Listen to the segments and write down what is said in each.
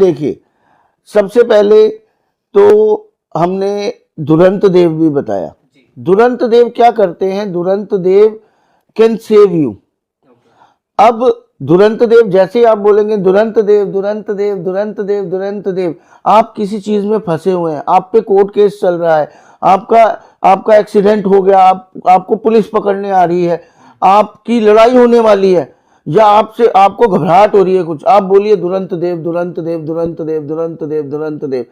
देखिए, सबसे पहले तो हमने दुरंत देव भी बताया। दुरंत देव क्या करते हैं? दुरंत देव कैन सेव यू। अब दुरंत देव, जैसे ही आप बोलेंगे दुरंत देव दुरंत देव दुरंत देव दुरंत देव, आप किसी चीज में फंसे हुए हैं, आप पे कोर्ट केस चल रहा है, आपका एक्सीडेंट हो गया, आपको पुलिस पकड़ने आ रही है, आपकी लड़ाई होने वाली है, या आपको घबराहट हो रही है कुछ, आप बोलिए दुरंत देव दुरंत देव दुरंत देव दुरंत देव दुरंत देव,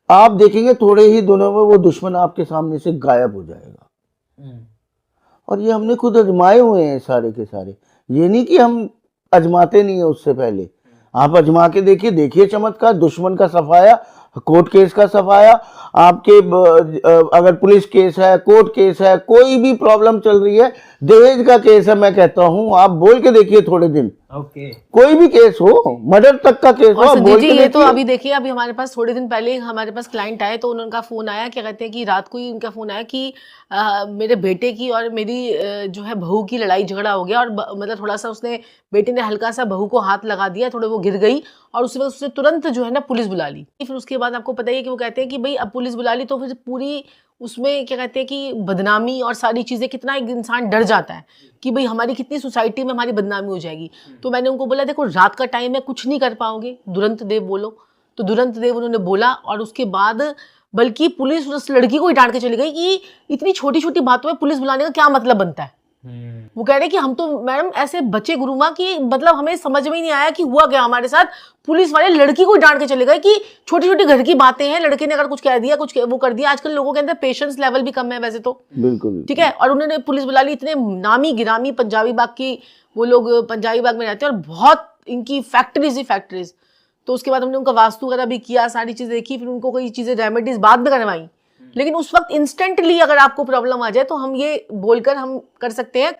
आप देखेंगे थोड़े ही दिनों में वो दुश्मन आपके सामने से गायब हो जाएगा। और ये हमने खुद आजमाए हुए हैं सारे के सारे, ये नहीं कि हम अजमाते नहीं है उससे पहले। आप अजमा के देखिए चमत्कार, दुश्मन का सफाया, कोर्ट केस का सफाया, आपके अगर पुलिस केस है, कोर्ट केस है, कोई भी प्रॉब्लम चल रही है, दहेज का केस है, मैं कहता हूँ आप बोल के देखिए थोड़े दिन। कोई भी केस हो, मर्डर तक का केस हो, आप बोल के ये तो अभी देखिए, अभी हमारे पास थोड़े दिन पहले हमारे पास क्लाइंट आए, तो उनका फोन आया, क्या कहते हैं कि रात को ही उनका फोन आया कि मेरे बेटे की और मेरी जो है बहू की लड़ाई झगड़ा हो गया, और मतलब थोड़ा सा उसने, बेटे ने हल्का सा बहू को हाथ लगा दिया, थोड़े वो गिर गई, और उसके बाद उसने तुरंत जो है ना पुलिस बुला ली। फिर उसके बाद आपको पता ही है कि वो कहते हैं कि भाई अब पुलिस बुला ली तो फिर पूरी उसमें क्या कहते हैं कि बदनामी और सारी चीज़ें, कितना एक इंसान डर जाता है कि भाई हमारी कितनी सोसाइटी में हमारी बदनामी हो जाएगी। तो मैंने उनको बोला देखो रात का टाइम है, कुछ नहीं कर पाओगे, दुरंत देव बोलो। तो दुरंत देव उन्होंने बोला, और उसके बाद बल्कि पुलिस उस लड़की को ही डांट के चली गई कि इतनी छोटी छोटी बातों में पुलिस बुलाने का क्या मतलब बनता है। वो कह रहे कि हम तो मैडम ऐसे बच्चे गुरुमा कि मतलब हमें समझ में ही नहीं आया कि हुआ क्या हमारे साथ, पुलिस वाले लड़की को डांट के चले गए कि छोटी छोटी घर की बातें हैं, लड़के ने अगर कुछ कह दिया, कुछ वो कर दिया। आजकल लोगों के अंदर पेशेंस लेवल भी कम है वैसे तो, बिल्कुल ठीक है। और उन्होंने पुलिस बुला ली, इतने नामी गिरामी पंजाबी बाग की, वो लोग पंजाबी बाग में रहते हैं और बहुत इनकी फैक्ट्रीज ही फैक्ट्रीज। तो उसके बाद हमने उनका वास्तु वगैरह भी किया, सारी चीजें देखी, फिर उनको कोई चीजें रेमेडीज बाद में करवाई। लेकिन उस वक्त इंस्टेंटली अगर आपको प्रॉब्लम आ जाए तो हम ये बोलकर हम कर सकते हैं